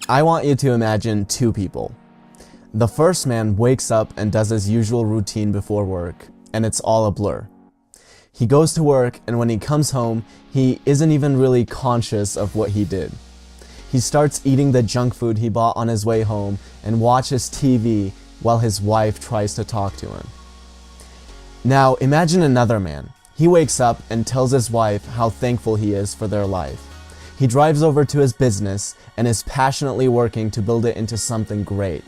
I want you to imagine two people. The first man wakes up and does his usual routine before work, and it's all a blur. He goes to work, and when he comes home, he isn't even really conscious of what he did. He starts eating the junk food he bought on his way home and watches TV while his wife tries to talk to him. Now imagine another man. He wakes up and tells his wife how thankful he is for their life. He drives over to his business and is passionately working to build it into something great.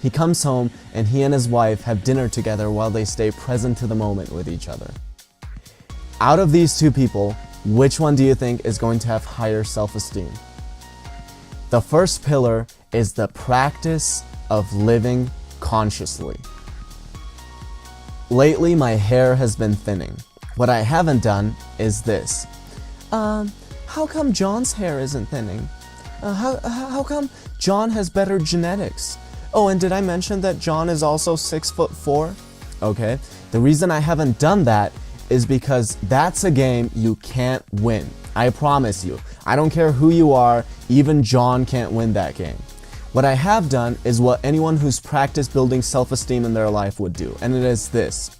He comes home and he and his wife have dinner together while they stay present to the moment with each other. Out of these two people, which one do you think is going to have higher self-esteem? The first pillar is the practice of living consciously. Lately, my hair has been thinning. What I haven't done is this. How come John's hair isn't thinning? How come John has better genetics? Oh, and did I mention that John is also 6'4"? Okay, the reason I haven't done that is because that's a game you can't win. I promise you. I don't care who you are, even John can't win that game. What I have done is what anyone who's practiced building self-esteem in their life would do, and it is this.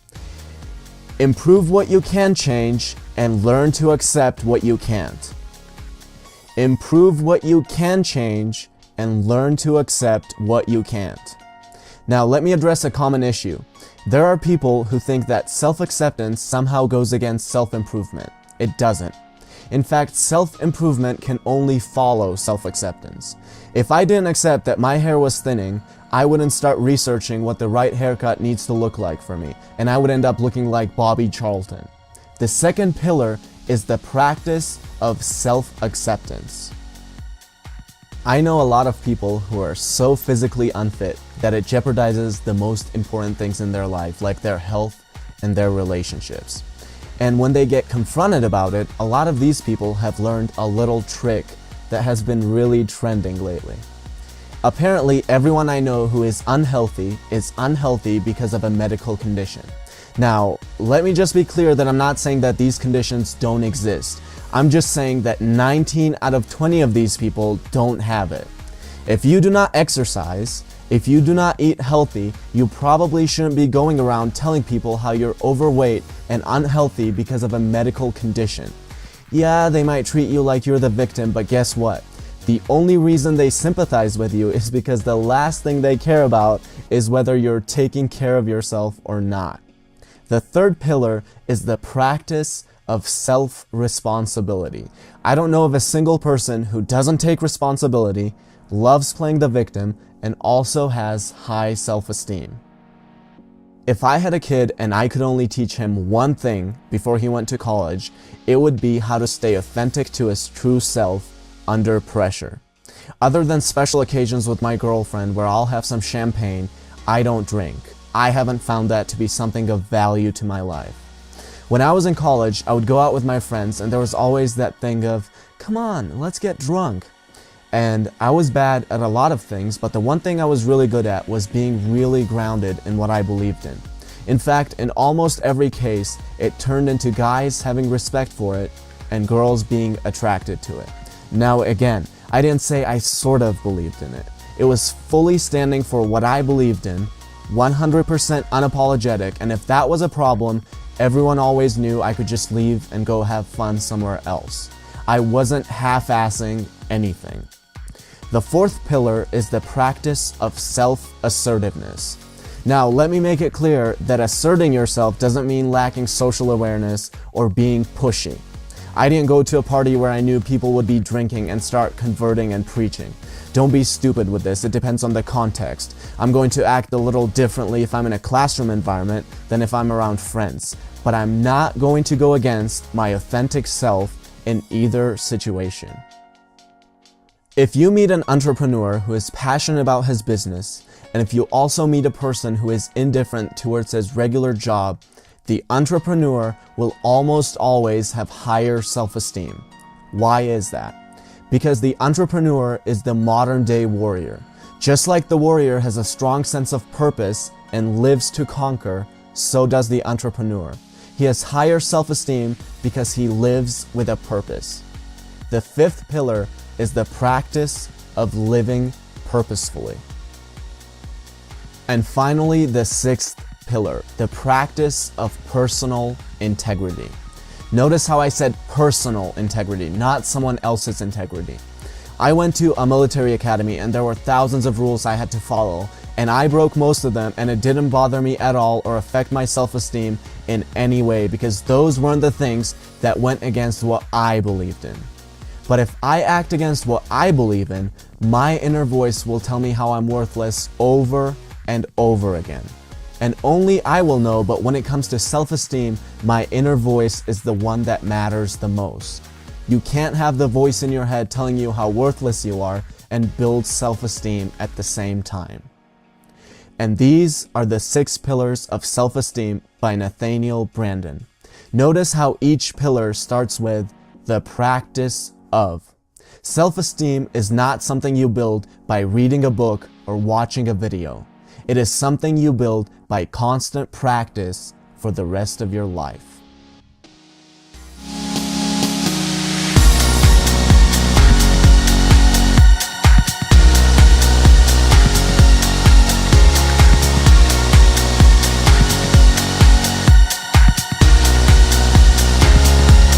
Improve what you can change and learn to accept what you can't. Improve what you can change and learn to accept what you can't. Now, let me address a common issue. There are people who think that self-acceptance somehow goes against self-improvement. It doesn't. In fact, self-improvement can only follow self-acceptance. If I didn't accept that my hair was thinning, I wouldn't start researching what the right haircut needs to look like for me, and I would end up looking like Bobby Charlton. The second pillar is the practice of self-acceptance. I know a lot of people who are so physically unfit that it jeopardizes the most important things in their life, like their health and their relationships. And when they get confronted about it, a lot of these people have learned a little trick that has been really trending lately. Apparently, everyone I know who is unhealthy because of a medical condition. Now, let me just be clear that I'm not saying that these conditions don't exist. I'm just saying that 19 out of 20 of these people don't have it. If you do not exercise, if you do not eat healthy, you probably shouldn't be going around telling people how you're overweight and unhealthy because of a medical condition. Yeah, they might treat you like you're the victim, but guess what? The only reason they sympathize with you is because the last thing they care about is whether you're taking care of yourself or not. The third pillar is the practice of self-responsibility. I don't know of a single person who doesn't take responsibility, loves playing the victim, and also has high self-esteem. If I had a kid and I could only teach him one thing before he went to college, it would be how to stay authentic to his true self under pressure. Other than special occasions with my girlfriend where I'll have some champagne, I don't drink. I haven't found that to be something of value to my life. When I was in college, I would go out with my friends and there was always that thing of, come on, let's get drunk. And I was bad at a lot of things, but the one thing I was really good at was being really grounded in what I believed in. In fact, in almost every case, it turned into guys having respect for it and girls being attracted to it. Now again, I didn't say I sort of believed in it. It was fully standing for what I believed in, 100% unapologetic, and if that was a problem, everyone always knew I could just leave and go have fun somewhere else. I wasn't half-assing anything. The fourth pillar is the practice of self-assertiveness. Now, let me make it clear that asserting yourself doesn't mean lacking social awareness or being pushy. I didn't go to a party where I knew people would be drinking and start converting and preaching. Don't be stupid with this, it depends on the context. I'm going to act a little differently if I'm in a classroom environment than if I'm around friends. But I'm not going to go against my authentic self in either situation. If you meet an entrepreneur who is passionate about his business, and if you also meet a person who is indifferent towards his regular job, the entrepreneur will almost always have higher self-esteem. Why is that? Because the entrepreneur is the modern-day warrior. Just like the warrior has a strong sense of purpose and lives to conquer, so does the entrepreneur. He has higher self-esteem because he lives with a purpose. The fifth pillar is the practice of living purposefully. And finally, the sixth pillar, the practice of personal integrity. Notice how I said personal integrity, not someone else's integrity. I went to a military academy and there were thousands of rules I had to follow, and I broke most of them, and it didn't bother me at all or affect my self-esteem in any way, because those weren't the things that went against what I believed in. But if I act against what I believe in, my inner voice will tell me how I'm worthless over and over again. And only I will know, but when it comes to self-esteem, my inner voice is the one that matters the most. You can't have the voice in your head telling you how worthless you are and build self-esteem at the same time. And these are the 6 pillars of self-esteem by Nathaniel Branden. Notice how each pillar starts with the practice of. Self-esteem is not something you build by reading a book or watching a video. It is something you build by constant practice for the rest of your life.